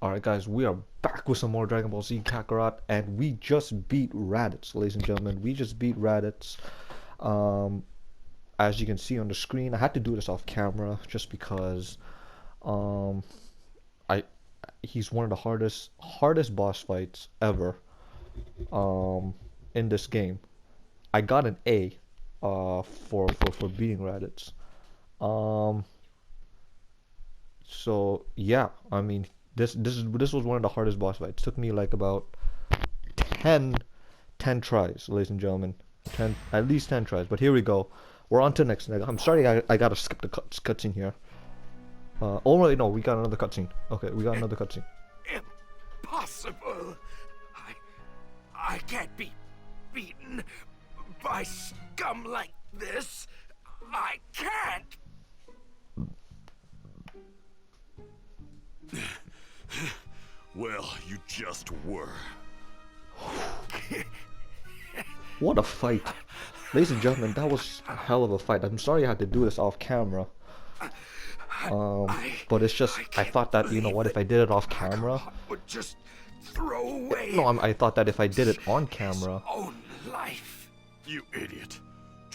Alright guys, we are back with some more Dragon Ball Z Kakarot, and we just beat Raditz, ladies and gentlemen. We just beat Raditz. Um, as you can see on the screen, I had to do this off camera just because um, I he's one of the hardest boss fights ever in this game. I got an A for beating Raditz. Um, so yeah, I mean this was one of the hardest boss fights. It took me like about 10 10 tries, ladies and gentlemen. 10, at least 10 tries. But here we go. We're on to the next. I'm sorry, I gotta skip the cutscene here. Oh wait, no, we got another cutscene. Okay, we got another cutscene. Impossible. I can't be beaten by scum like this. I can't. Well, you just were. What a fight. Ladies and gentlemen, that was a hell of a fight. I'm sorry I had to do this off camera. But it's just, I thought that, you know what, if I did it off camera... Would just throw away. No, I thought that if I did it on camera... Own life. You idiot.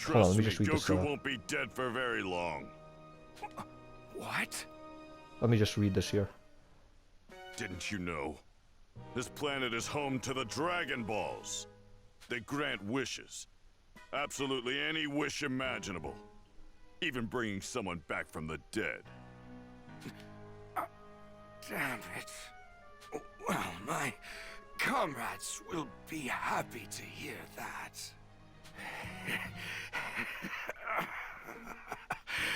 Hold on, let Trust me me, just read this, Goku won't be dead for very long. What? Let me just read this here. Didn't you know? This planet is home to the Dragon Balls. They grant wishes. Absolutely any wish imaginable. Even bringing someone back from the dead. Damn it. Well, my comrades will be happy to hear that.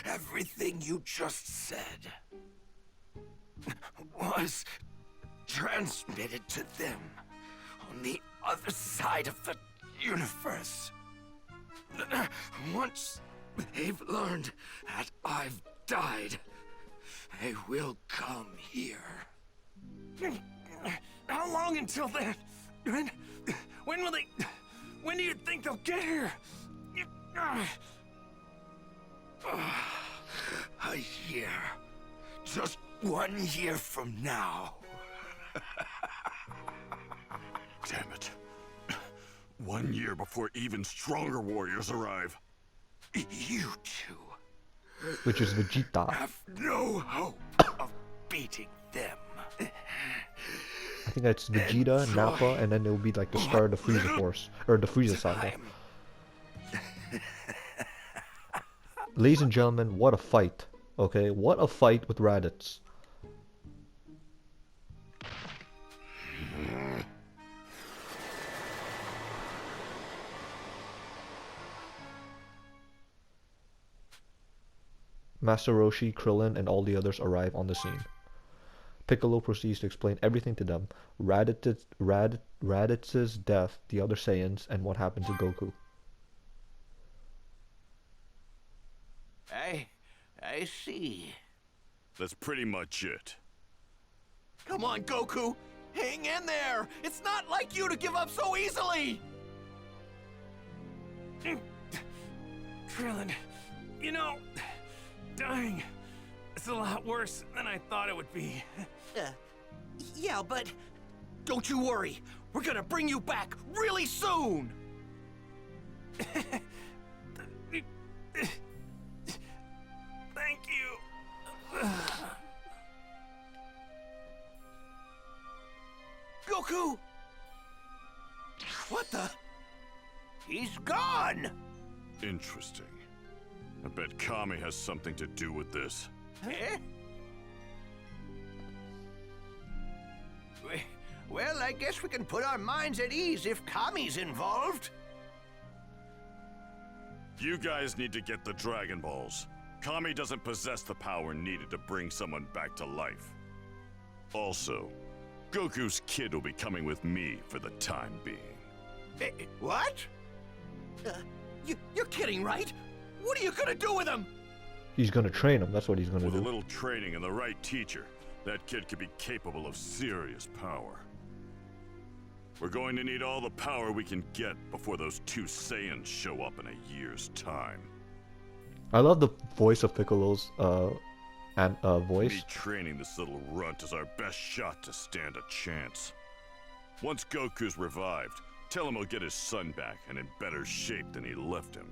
Everything you just said was transmitted to them on the other side of the universe. Once they've learned that I've died, they will come here. How long until then? When will they... When do you think they'll get here? A year. Just 1 year from now. Damn it. 1 year before even stronger warriors arrive. You two Which is Vegeta. have no hope of beating them. I think that's Vegeta, Nappa, and then it will be like the start of the Frieza Force. Or the Frieza Saga. Ladies and gentlemen, what a fight. Okay, what a fight with Raditz. Master Roshi, Krillin, and all the others arrive on the scene. Piccolo proceeds to explain everything to them. Raditz's death, the other Saiyans, and what happened to Goku. I see. That's pretty much it. Come on, Goku! Hang in there! It's not like you to give up so easily! Krillin, you know, dying is a lot worse than I thought it would be. Yeah, but don't you worry. We're gonna bring you back really soon! Thank you. Goku! What the? He's gone! Interesting. I bet Kami has something to do with this. Eh? Well, I guess we can put our minds at ease if Kami's involved. You guys need to get the Dragon Balls. Kami doesn't possess the power needed to bring someone back to life. Also, Goku's kid will be coming with me for the time being. What? You're kidding, right? What are you gonna do with him? He's gonna train him, that's what he's gonna With a do. little training and the right teacher, that kid could be capable of serious power. We're going to need all the power we can get before those two Saiyans show up in a year's time. I love the voice of Piccolo's and Me voice. training this little runt is our best shot to stand a chance. Once Goku's revived, tell him he'll get his son back and in better shape than he left him.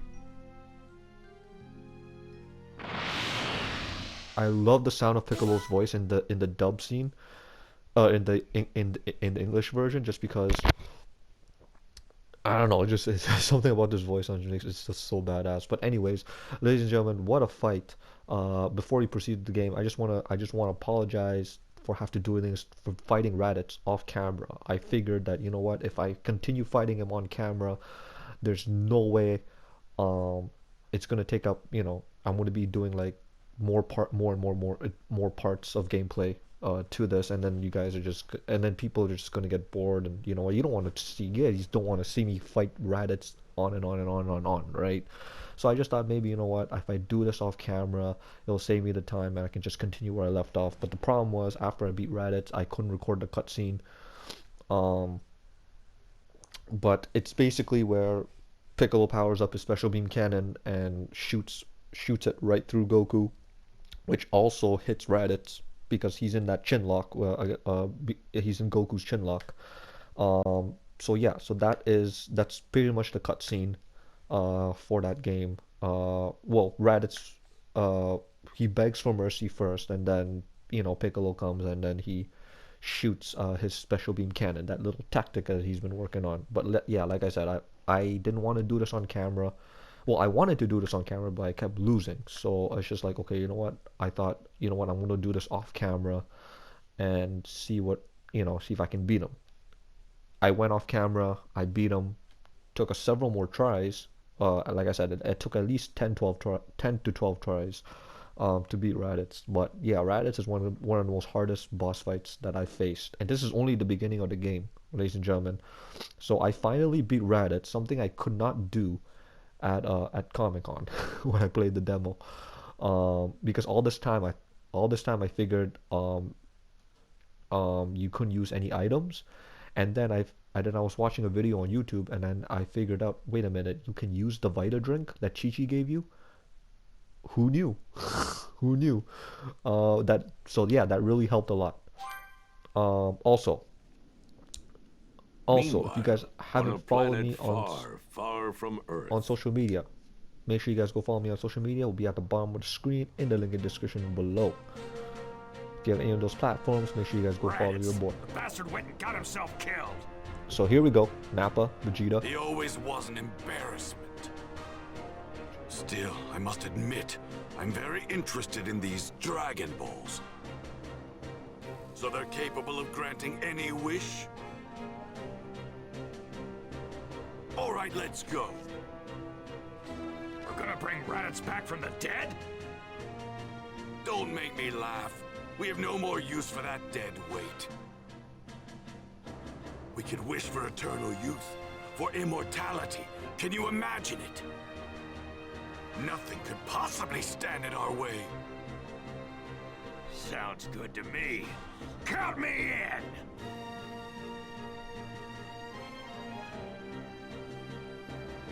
I love the sound of Piccolo's voice in the dub scene, in the English version, just because I don't know, just it's something about this voice on Unix. It's just so badass. But anyways, ladies and gentlemen, what a fight! Before we proceed to the game, I just wanna apologize for have to do things for fighting Raditz off camera. I figured that you know what, if I continue fighting him on camera, there's no way, it's gonna take up. I'm gonna be doing like more parts of gameplay to this, and then you guys are just, and then people are just gonna get bored, and you know what, you don't want to see, yeah, you don't want to see me fight Raditz on and on and on and on, right? So I just thought maybe, you know what, if I do this off camera, it'll save me the time and I can just continue where I left off. But the problem was, after I beat Raditz, I couldn't record the cutscene. Um, but it's basically where Piccolo powers up his special beam cannon and shoots it right through Goku, which also hits Raditz because he's in that chin lock. He's in Goku's chin lock. So yeah, so that's pretty much the cutscene for that game. Well, Raditz, he begs for mercy first, and then Piccolo comes, and then he shoots his special beam cannon, that little tactic that he's been working on. But yeah, like I said, I didn't want to do this on camera. Well, I wanted to do this on camera, but I kept losing. So it's just like, okay, you know what? I thought, you know what? I'm going to do this off camera and see see if I can beat him. I went off camera. I beat him. Took several more tries. Like I said, it took at least 10 to 12 tries to beat Raditz. But yeah, Raditz is one of the most hardest boss fights that I faced. And this is only the beginning of the game, ladies and gentlemen. So I finally beat Raditz, something I could not do at Comic-Con when I played the demo, because all this time I figured you couldn't use any items, and then I was watching a video on YouTube, and then I figured out, wait a minute, you can use the Vita drink that Chi-Chi gave you. Who knew? Who knew? That really helped a lot. Also, if you guys haven't followed me far from Earth, on social media, make sure you guys go follow me on social media. Will be at the bottom of the screen in the link in the description below. If you have any of those platforms, make sure you guys go follow your boy. The bastard went and got himself killed. So here we go. Nappa, Vegeta. he always was an embarrassment. Still, I must admit, I'm very interested in these Dragon Balls. So they're capable of granting any wish? All right, let's go. We're gonna bring Raditz back from the dead? Don't make me laugh. We have no more use for that dead weight. We could wish for eternal youth, for immortality. Can you imagine it? Nothing could possibly stand in our way. Sounds good to me. Count me in!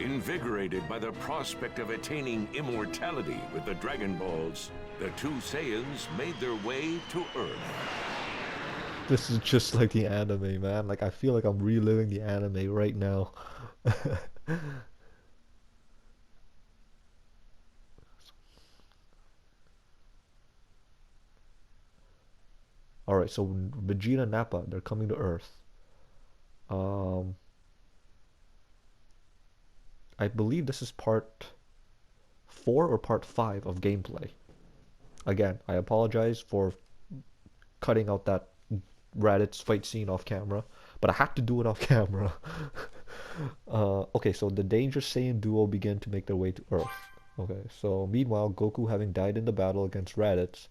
Invigorated by the prospect of attaining immortality with the Dragon Balls, the two Saiyans made their way to Earth. This is just like the anime, man. Like, I feel like I'm reliving the anime right now. Alright, so Vegeta and Nappa, they're coming to Earth. I believe this is part 4 or part 5 of gameplay. Again, I apologize for cutting out that Raditz fight scene off camera, but I had to do it off camera. Okay, so the Dangerous Saiyan duo begin to make their way to Earth. Okay, so meanwhile, Goku, having died in the battle against Raditz,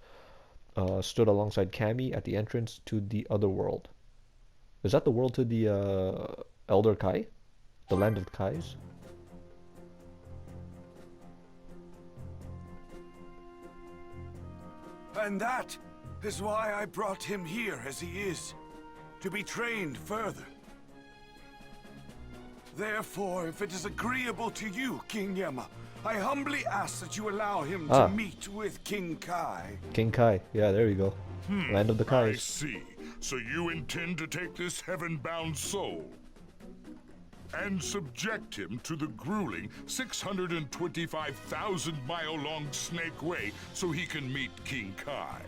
stood alongside Kami at the entrance to the other world. Is that the world to the Elder Kai? The land of Kais? And that is why I brought him here as he is, to be trained further. Therefore, if it is agreeable to you, King Yama, I humbly ask that you allow him Ah. to meet with King Kai. King Kai. Yeah, there you go. Land of the I Kais. see. So you intend to take this heaven-bound soul and subject him to the grueling 625,000-mile-long Snake Way so he can meet King Kai.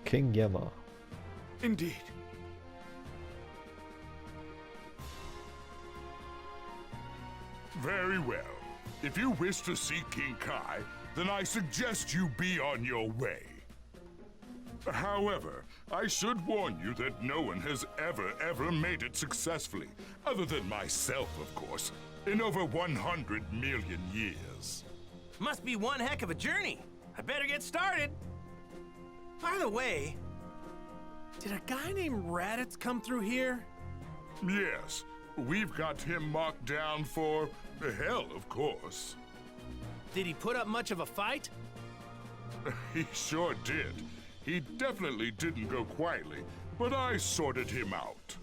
King Yema. Indeed. Very well. If you wish to see King Kai, then I suggest you be on your way. However, I should warn you that no one has ever made it successfully, other than myself, of course, in over 100 million years. Must be one heck of a journey. I better get started. By the way, did a guy named Raditz come through here? Yes, we've got him marked down for hell, of course. Did he put up much of a fight? He sure did. He definitely didn't go quietly, but I sorted him out.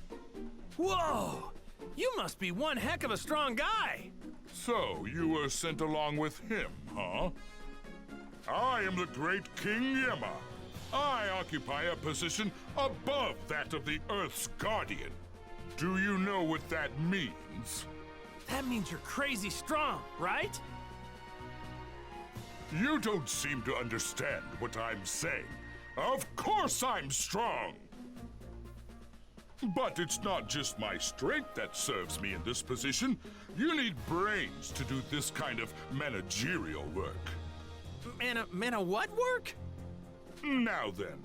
Whoa! You must be one heck of a strong guy! So, you were sent along with him, huh? I am the great King Yema. I occupy a position above that of the Earth's guardian. Do you know what that means? That means you're crazy strong, right? You don't seem to understand what I'm saying. Of course I'm strong! But it's not just my strength that serves me in this position. You need brains to do this kind of managerial work. Man, what work? Now then.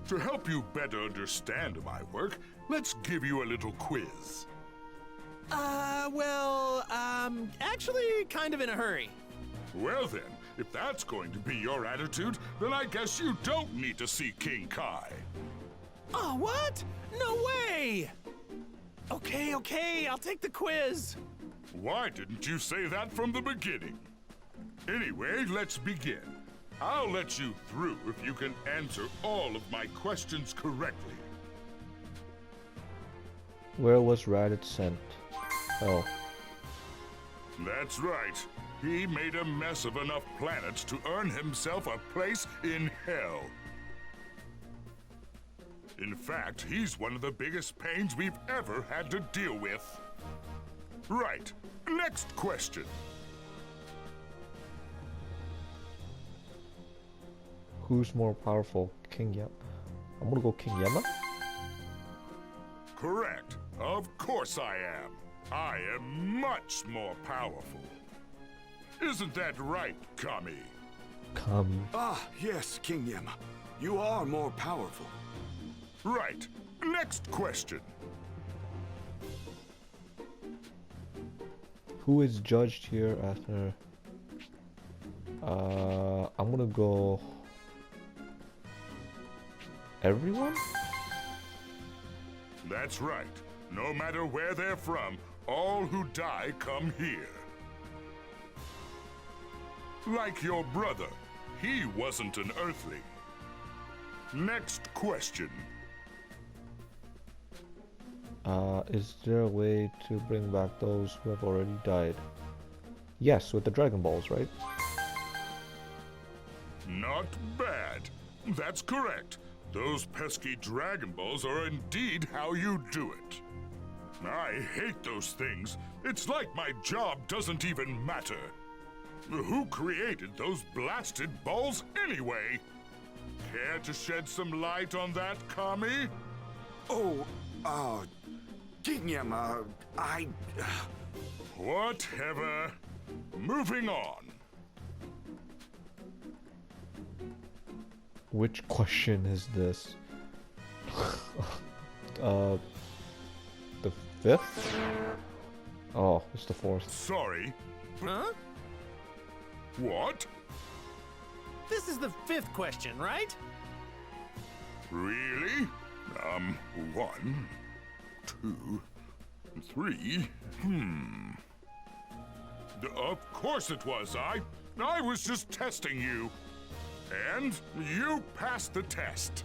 To help you better understand my work, let's give you a little quiz. Actually, kind of in a hurry. Well then, if that's going to be your attitude, then I guess you don't need to see King Kai. Oh, what? No way! Okay, I'll take the quiz. Why didn't you say that from the beginning? Anyway, let's begin. I'll let you through if you can answer all of my questions correctly. Where was Raditz sent? Oh. That's right. He made a mess of enough planets to earn himself a place in hell. In fact, he's one of the biggest pains we've ever had to deal with. Right. Next question. Who's more powerful? King Yema. I'm gonna go King Yema. Correct. Of course I am. I am much more powerful. Isn't that right, Kami? Kami. Ah, yes, King Yema. You are more powerful. Right. Next question. Who is judged here after? I'm gonna go. Everyone? That's right. No matter where they're from, all who die come here. Like your brother, he wasn't an Earthling. Next question. Is there a way to bring back those who have already died? Yes, with the Dragon Balls, right? Not bad. That's correct. Those pesky Dragon Balls are indeed how you do it. I hate those things. It's like my job doesn't even matter. Who created those blasted balls anyway? Care to shed some light on that, Kami? Oh, King Yema, Whatever. Moving on. Which question is this? The fifth? Oh, it's the fourth. Sorry. Huh? What? This is the fifth question, right? Really? 1, 2, 3. Of course it was. I was just testing you. And you passed the test.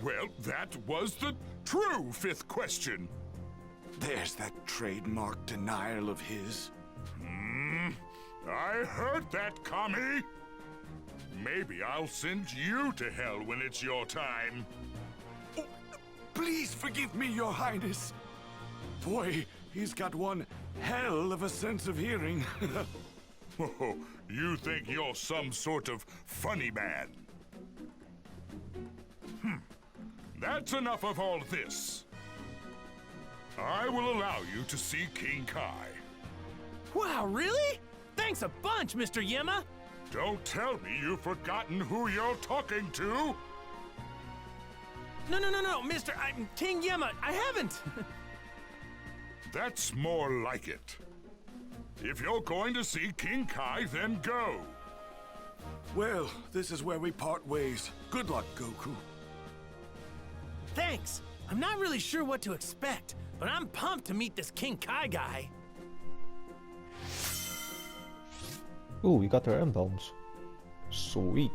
Well, that was the true fifth question. there's that trademark denial of his. I heard that, Kami. Maybe I'll send you to hell when it's your time. Oh, please forgive me, Your Highness. Boy, he's got one hell of a sense of hearing. Oh, you think you're some sort of funny man? That's enough of all this. I will allow you to see King Kai. Wow, really? Thanks a bunch, Mr. Yema. Don't tell me you've forgotten who you're talking to. No, Mr. I'm King Yema. I haven't. That's more like it. If you're going to see King Kai, then go. Well, this is where we part ways. Good luck, Goku. Thanks. I'm not really sure what to expect, but I'm pumped to meet this King Kai guy. Ooh, we got their emblems. Sweet.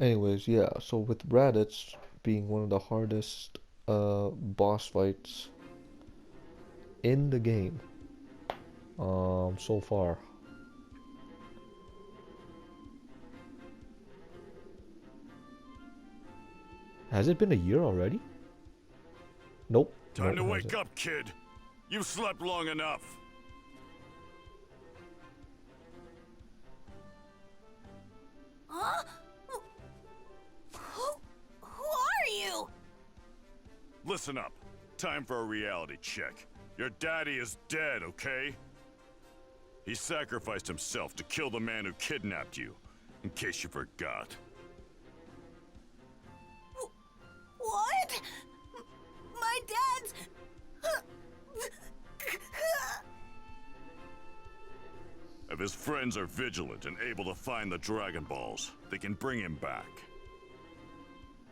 Anyways, yeah, so with Raditz being one of the hardest boss fights in the game so far. Has it been a year already? Nope. Time to Nope, wake hasn't. up, kid. You've slept long enough. Huh? Who are you? Listen up. Time for a reality check. Your daddy is dead, okay? He sacrificed himself to kill the man who kidnapped you, in case you forgot. What? My dad's... If his friends are vigilant and able to find the Dragon Balls, they can bring him back.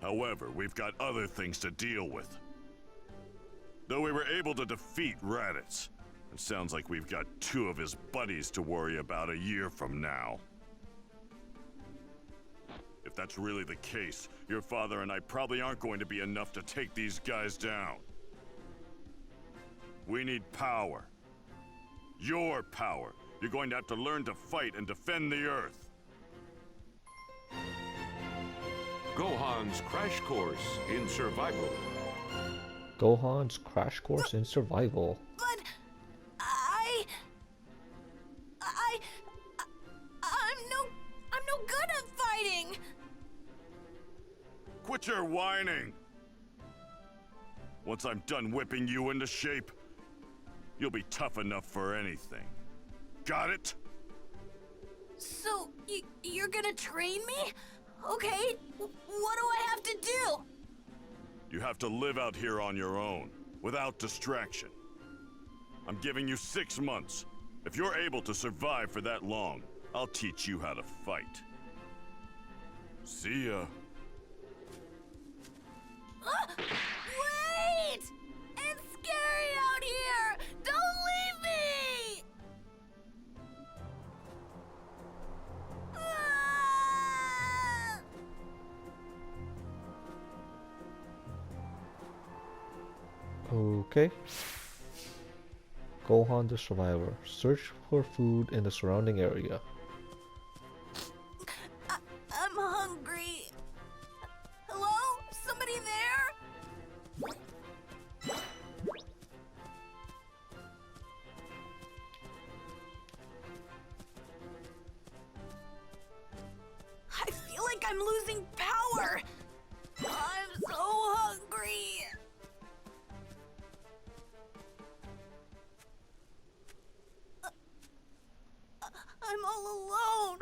However, we've got other things to deal with. Though we were able to defeat Raditz, it sounds like we've got 2 of his buddies to worry about a year from now. If that's really the case, your father and I probably aren't going to be enough to take these guys down. We need power. Your power. You're going to have to learn to fight and defend the Earth. Gohan's Crash Course in Survival. Gohan's Crash Course in Survival. But... I'm no good at fighting! Quit your whining! Once I'm done whipping you into shape, you'll be tough enough for anything. Got it? So, you're gonna train me? Okay, what do I have to do? You have to live out here on your own, without distraction. I'm giving you 6 months. If you're able to survive for that long, I'll teach you how to fight. See ya. Wait! It's scary out here! Don't leave me! Ah! Okay. Gohan the Survivor. Search for food in the surrounding area. I'm hungry. Hello? Somebody there? I feel like I'm losing power. I'm so hungry. I'm all alone.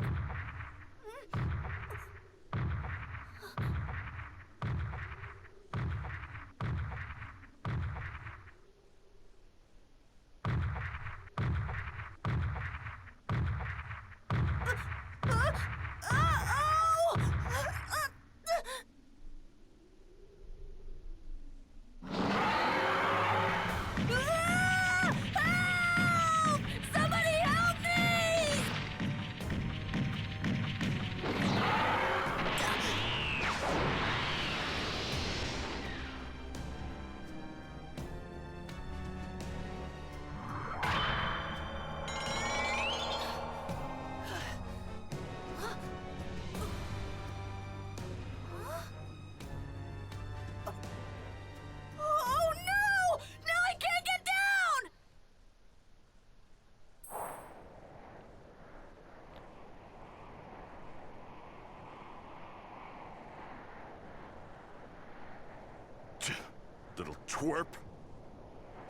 twerp?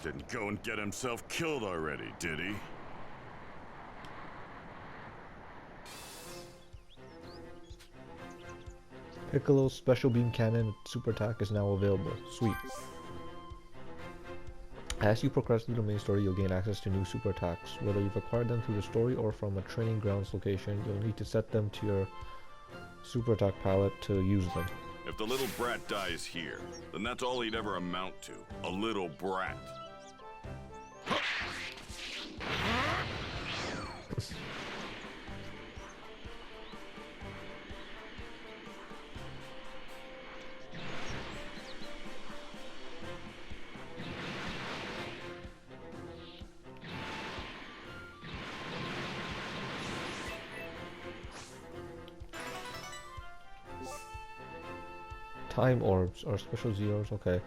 Didn't go and get himself killed already, did he? Piccolo's special beam cannon with super attack is now available. Sweet. As you progress through the main story, you'll gain access to new super attacks. Whether you've acquired them through the story or from a training grounds location, you'll need to set them to your super attack palette to use them. If the little brat dies here, then that's all he'd ever amount to. A little brat. Time orbs or special zeros, okay.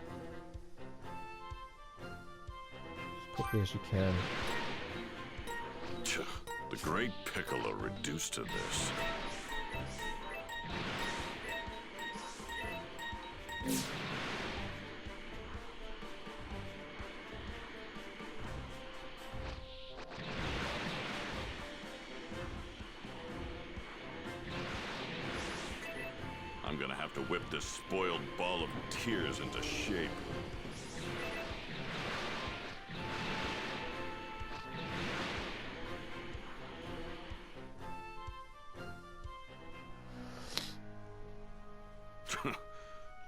As quickly as you can. The great Piccolo reduced to this. I'm gonna have to whip this spoiled ball of tears into shape.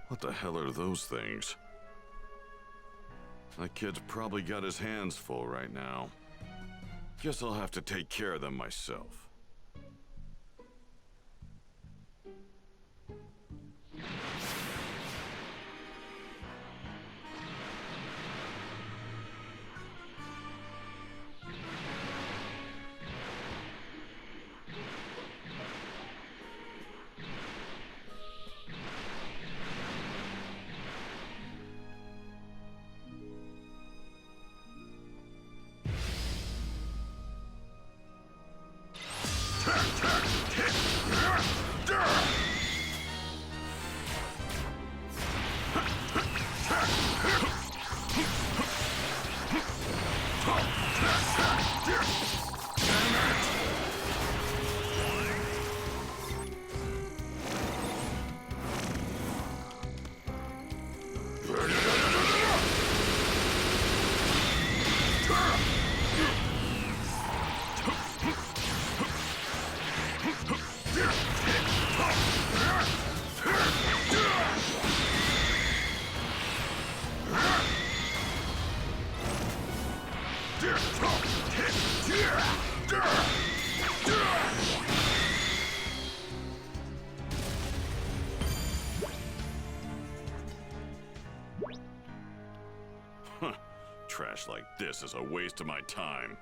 What the hell are those things? That kid's probably got his hands full right now. Guess I'll have to take care of them myself. Trash like this is a waste of my time.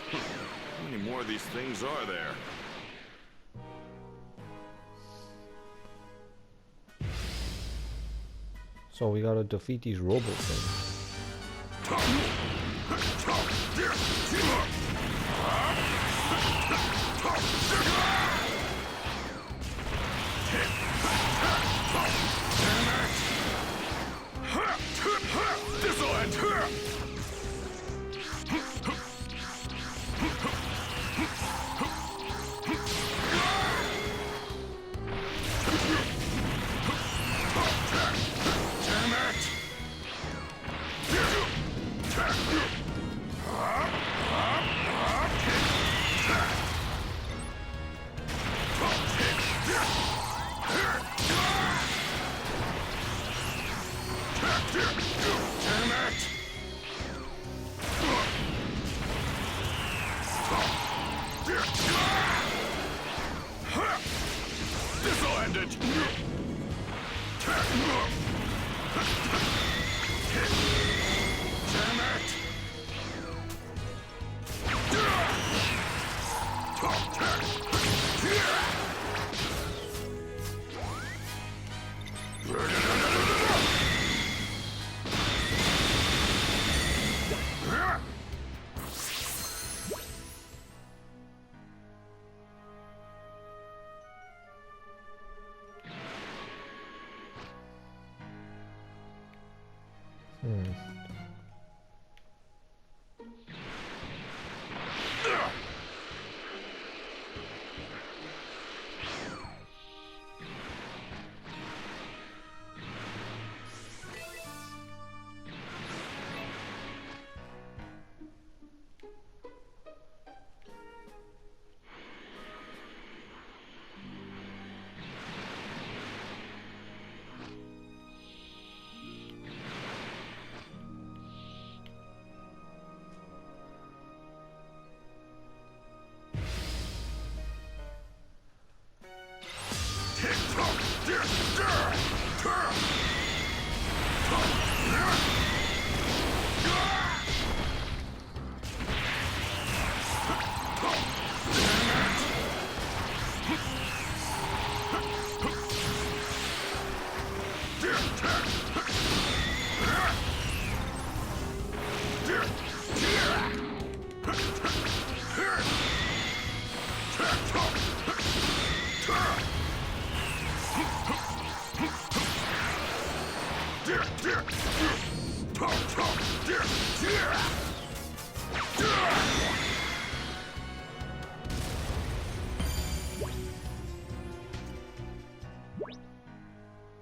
How many more of these things are there? So we gotta defeat these robot things. This'll end here! bandit! Damn it!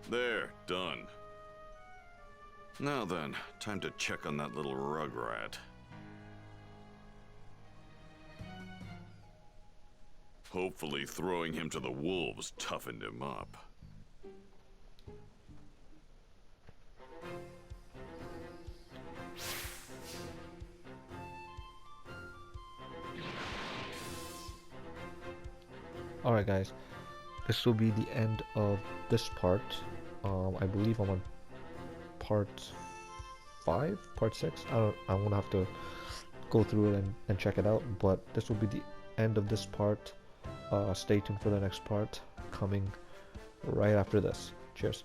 There, done. Now then, time to check on that little rugrat. Hopefully throwing him to the wolves toughened him up. Alright guys, this will be the end of this part. I believe I'm on part 5, part 6. I'm gonna have to go through it and check it out, but this will be the end of this part. Stay tuned for the next part coming right after this. Cheers.